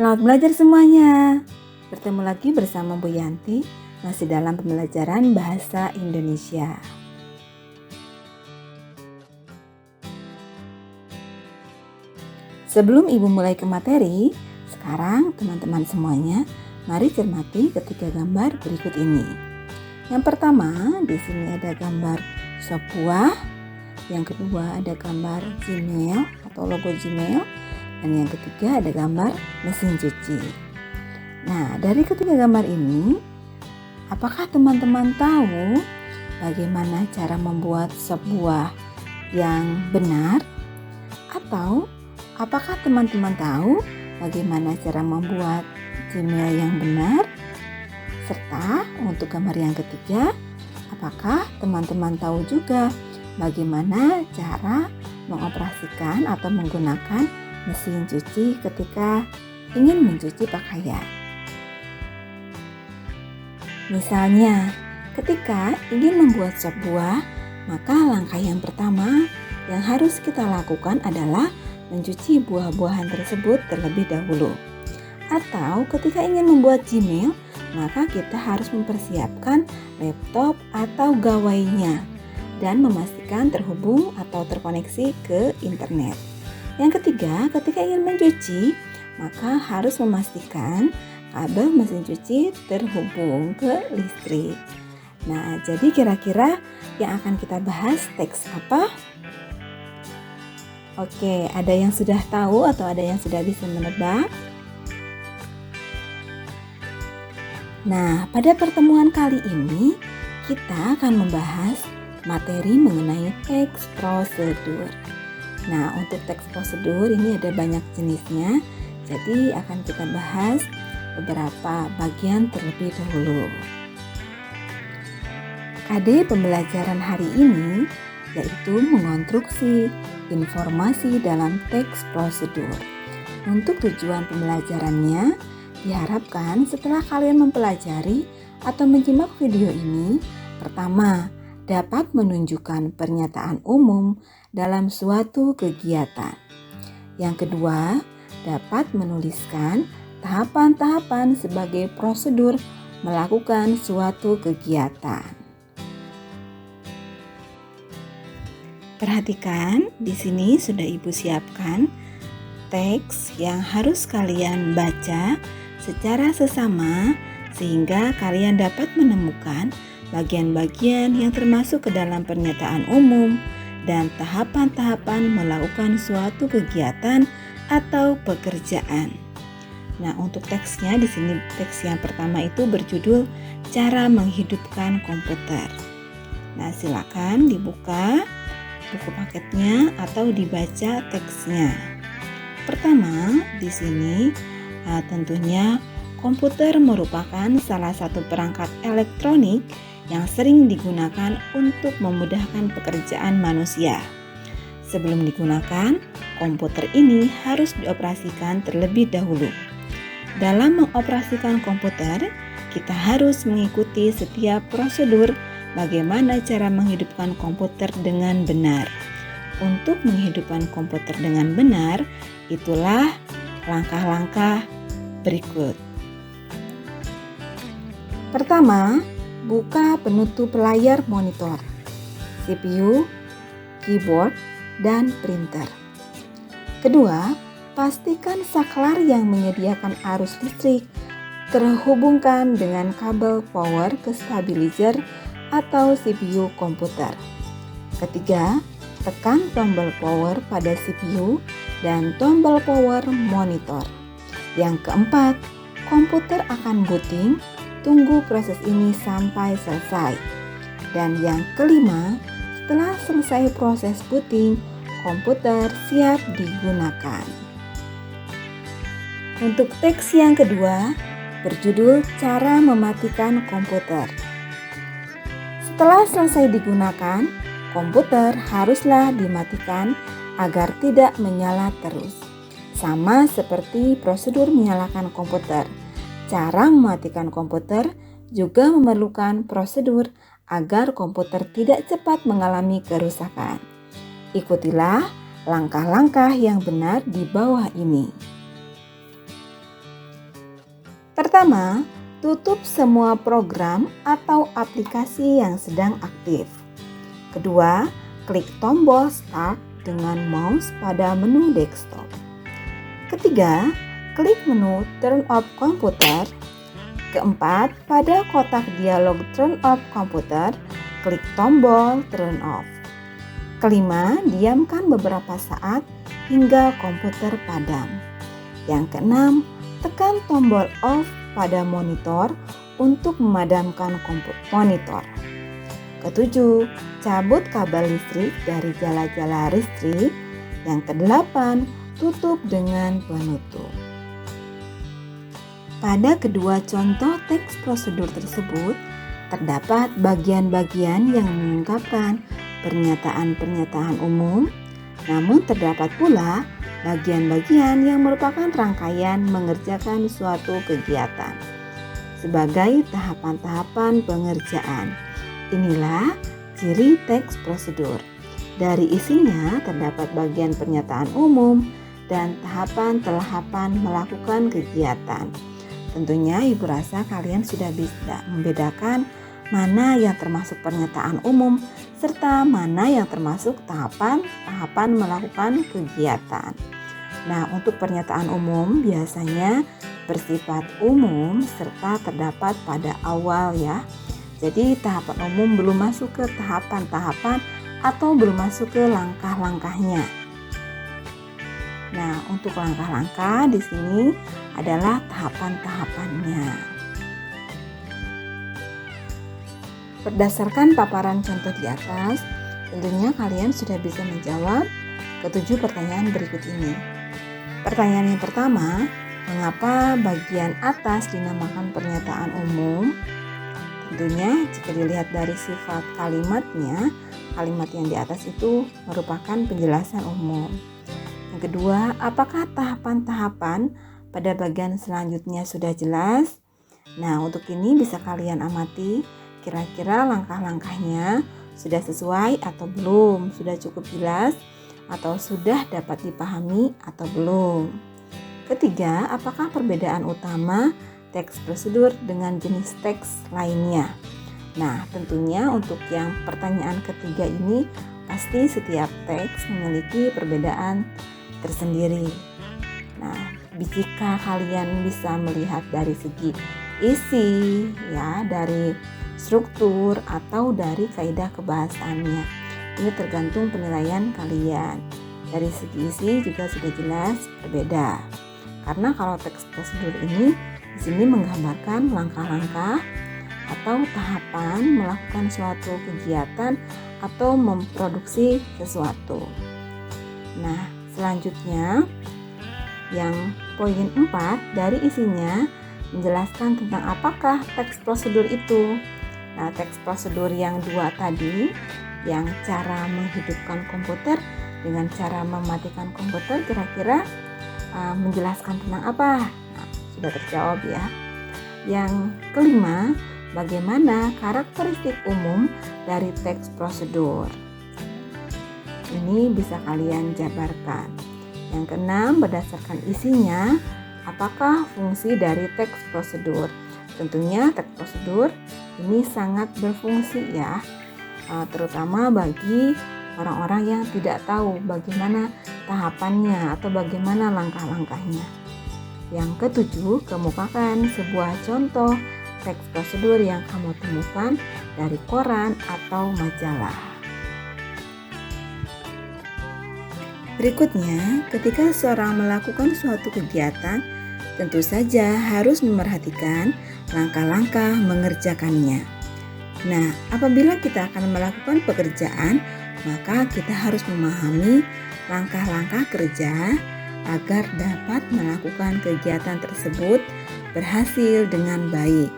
Selamat belajar semuanya. Bertemu lagi bersama Bu Yanti, masih dalam pembelajaran Bahasa Indonesia. Sebelum Ibu mulai ke materi, sekarang teman-teman semuanya, mari cermati ketiga gambar berikut ini. Yang pertama, di sini ada gambar sop buah. Yang kedua ada gambar Gmail atau logo Gmail. Dan yang ketiga ada gambar mesin cuci. Nah, dari ketiga gambar ini, apakah teman-teman tahu bagaimana cara membuat sop buah yang benar? Atau apakah teman-teman tahu bagaimana cara membuat Gmail yang benar? Serta untuk gambar yang ketiga, apakah teman-teman tahu juga bagaimana cara mengoperasikan atau menggunakan mesin cuci ketika ingin mencuci pakaian? Misalnya, ketika ingin membuat sop buah, maka langkah yang pertama yang harus kita lakukan adalah mencuci buah-buahan tersebut terlebih dahulu. Atau ketika ingin membuat Gmail, maka kita harus mempersiapkan laptop atau gawainya dan memastikan terhubung atau terkoneksi ke internet. Yang ketiga, ketika ingin mencuci, maka harus memastikan kabel mesin cuci terhubung ke listrik. Nah, jadi kira-kira yang akan kita bahas teks apa? Oke, ada yang sudah tahu atau ada yang sudah bisa menebak? Nah, pada pertemuan kali ini kita akan membahas materi mengenai teks prosedur. Nah, untuk teks prosedur ini ada banyak jenisnya, jadi akan kita bahas beberapa bagian terlebih dahulu. KD pembelajaran hari ini yaitu mengonstruksi informasi dalam teks prosedur. Untuk tujuan pembelajarannya, diharapkan setelah kalian mempelajari atau menyimak video ini, pertama, dapat menunjukkan pernyataan umum dalam suatu kegiatan. Yang kedua, dapat menuliskan tahapan-tahapan sebagai prosedur melakukan suatu kegiatan. Perhatikan, di sini sudah Ibu siapkan teks yang harus kalian baca secara sesama sehingga kalian dapat menemukan bagian-bagian yang termasuk ke dalam pernyataan umum dan tahapan-tahapan melakukan suatu kegiatan atau pekerjaan. Nah, untuk teksnya di sini teks yang pertama itu berjudul Cara Menghidupkan Komputer. Nah, silakan dibuka buku paketnya atau dibaca teksnya. Pertama, di sini tentunya komputer merupakan salah satu perangkat elektronik yang sering digunakan untuk memudahkan pekerjaan manusia. Sebelum digunakan, komputer ini harus dioperasikan terlebih dahulu. Dalam mengoperasikan komputer, kita harus mengikuti setiap prosedur bagaimana cara menghidupkan komputer dengan benar. Untuk menghidupkan komputer dengan benar, itulah langkah-langkah berikut. Pertama, buka penutup layar monitor, CPU, keyboard, dan printer. Kedua, pastikan saklar yang menyediakan arus listrik terhubungkan dengan kabel power ke stabilizer atau CPU komputer. Ketiga, tekan tombol power pada CPU dan tombol power monitor. Yang keempat, komputer akan booting, tunggu proses ini sampai selesai. Dan yang kelima, setelah selesai proses booting, komputer siap digunakan. Untuk teks yang kedua, berjudul Cara Mematikan Komputer. Setelah selesai digunakan, komputer haruslah dimatikan agar tidak menyala terus. Sama seperti prosedur menyalakan komputer, cara mematikan komputer juga memerlukan prosedur agar komputer tidak cepat mengalami kerusakan. Ikutilah langkah-langkah yang benar di bawah ini. Pertama, tutup semua program atau aplikasi yang sedang aktif. Kedua, klik tombol Start dengan mouse pada menu desktop. Ketiga, klik menu Turn off komputer. Keempat, pada kotak dialog Turn off komputer, klik tombol Turn off. Kelima, diamkan beberapa saat hingga komputer padam. Yang keenam, tekan tombol off pada monitor untuk memadamkan monitor. Ketujuh, cabut kabel listrik dari jala-jala listrik. Yang kedelapan, tutup dengan penutup. Pada kedua contoh teks prosedur tersebut, terdapat bagian-bagian yang mengungkapkan pernyataan-pernyataan umum, namun terdapat pula bagian-bagian yang merupakan rangkaian mengerjakan suatu kegiatan sebagai tahapan-tahapan pengerjaan. Inilah ciri teks prosedur. Dari isinya terdapat bagian pernyataan umum dan tahapan melakukan kegiatan. Tentunya Ibu rasa kalian sudah bisa membedakan mana yang termasuk pernyataan umum serta mana yang termasuk tahapan melakukan kegiatan. Nah, untuk pernyataan umum biasanya bersifat umum serta terdapat pada awal ya. Jadi tahapan umum belum masuk ke tahapan-tahapan atau belum masuk ke langkah-langkahnya. Nah, untuk langkah-langkah di sini adalah tahapan-tahapannya. Berdasarkan paparan contoh di atas, tentunya kalian sudah bisa menjawab ketujuh pertanyaan berikut ini. Pertanyaan yang pertama, mengapa bagian atas dinamakan pernyataan umum? Tentunya jika dilihat dari sifat kalimatnya, kalimat yang di atas itu merupakan penjelasan umum. Yang kedua, apakah tahapan-tahapan pada bagian selanjutnya sudah jelas? Nah, untuk ini bisa kalian amati kira-kira langkah-langkahnya sudah sesuai atau belum, sudah cukup jelas atau sudah dapat dipahami atau belum. Ketiga, apakah perbedaan utama teks prosedur dengan jenis teks lainnya? Nah, tentunya untuk yang pertanyaan ketiga ini pasti setiap teks memiliki perbedaan tersendiri. Nah, jika kalian bisa melihat dari segi isi ya, dari struktur atau dari kaidah kebahasaannya, ini tergantung penilaian kalian. Dari segi isi juga sudah jelas berbeda. Karena kalau teks prosedur ini di sini menggambarkan langkah-langkah atau tahapan melakukan suatu kegiatan atau memproduksi sesuatu. Nah, selanjutnya yang poin 4 dari isinya menjelaskan tentang apakah teks prosedur itu. Nah, teks prosedur yang 2 tadi, yang cara menghidupkan komputer dengan cara mematikan komputer, kira-kira menjelaskan tentang apa? Nah, sudah terjawab ya. Yang kelima, bagaimana karakteristik umum dari teks prosedur? Ini bisa kalian jabarkan. Yang keenam, berdasarkan isinya, apakah fungsi dari teks prosedur? Tentunya teks prosedur ini sangat berfungsi ya, terutama bagi orang-orang yang tidak tahu bagaimana tahapannya atau bagaimana langkah-langkahnya. Yang ketujuh, kemukakan sebuah contoh teks prosedur yang kamu temukan dari koran atau majalah. Berikutnya, ketika seorang melakukan suatu kegiatan, tentu saja harus memerhatikan langkah-langkah mengerjakannya. Nah, apabila kita akan melakukan pekerjaan, maka kita harus memahami langkah-langkah kerja agar dapat melakukan kegiatan tersebut berhasil dengan baik.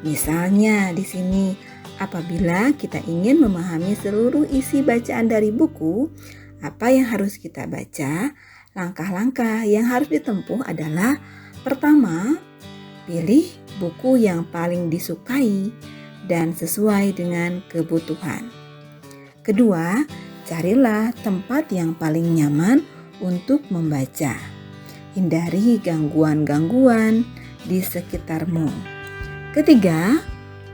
Misalnya di sini, apabila kita ingin memahami seluruh isi bacaan dari buku, apa yang harus kita baca? Langkah-langkah yang harus ditempuh adalah: pertama, pilih buku yang paling disukai dan sesuai dengan kebutuhan. Kedua, carilah tempat yang paling nyaman untuk membaca. Hindari gangguan-gangguan di sekitarmu. Ketiga,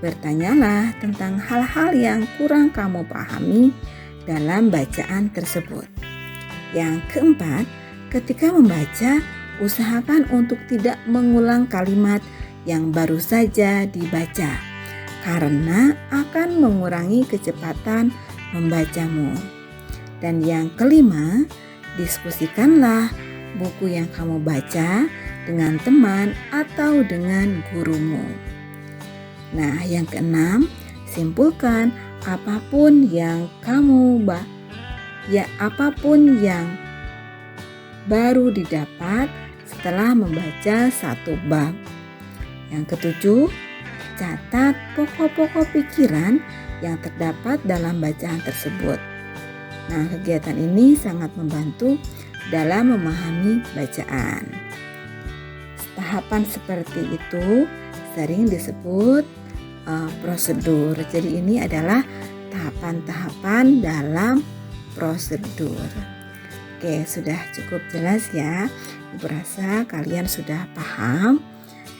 bertanyalah tentang hal-hal yang kurang kamu pahami dalam bacaan tersebut. Yang keempat, ketika membaca, usahakan untuk tidak mengulang kalimat yang baru saja dibaca, karena akan mengurangi kecepatan membacamu. Dan yang kelima, diskusikanlah buku yang kamu baca dengan teman atau dengan gurumu. Nah, yang keenam, simpulkan apapun yang baru didapat setelah membaca satu bab. Yang ketujuh, catat pokok-pokok pikiran yang terdapat dalam bacaan tersebut. Nah, kegiatan ini sangat membantu dalam memahami bacaan. Tahapan seperti itu sering disebut prosedur. Jadi ini adalah tahapan-tahapan dalam prosedur. Oke, sudah cukup jelas ya. Ibu rasa kalian sudah paham.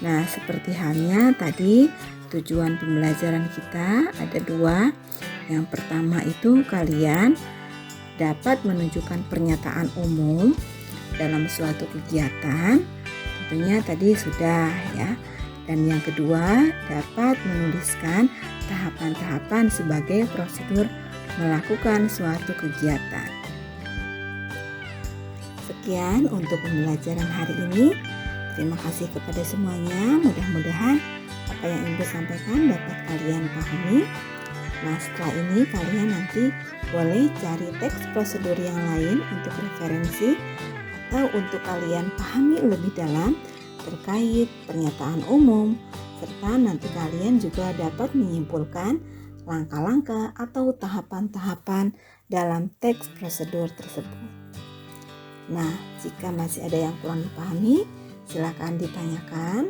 Nah, seperti halnya tadi tujuan pembelajaran kita ada dua. Yang pertama itu kalian dapat menunjukkan pernyataan umum dalam suatu kegiatan. Tentunya tadi sudah ya. Dan yang kedua, dapat menuliskan tahapan-tahapan sebagai prosedur melakukan suatu kegiatan. Sekian untuk pembelajaran hari ini. Terima kasih kepada semuanya. Mudah-mudahan apa yang Ibu sampaikan dapat kalian pahami. Nah, setelah ini kalian nanti boleh cari teks prosedur yang lain untuk referensi atau untuk kalian pahami lebih dalam terkait pernyataan umum, serta nanti kalian juga dapat menyimpulkan langkah-langkah atau tahapan-tahapan dalam teks prosedur tersebut. Nah, jika masih ada yang kurang dipahami, silakan ditanyakan.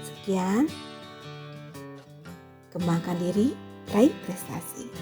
Sekian, kembangkan diri, raih prestasi.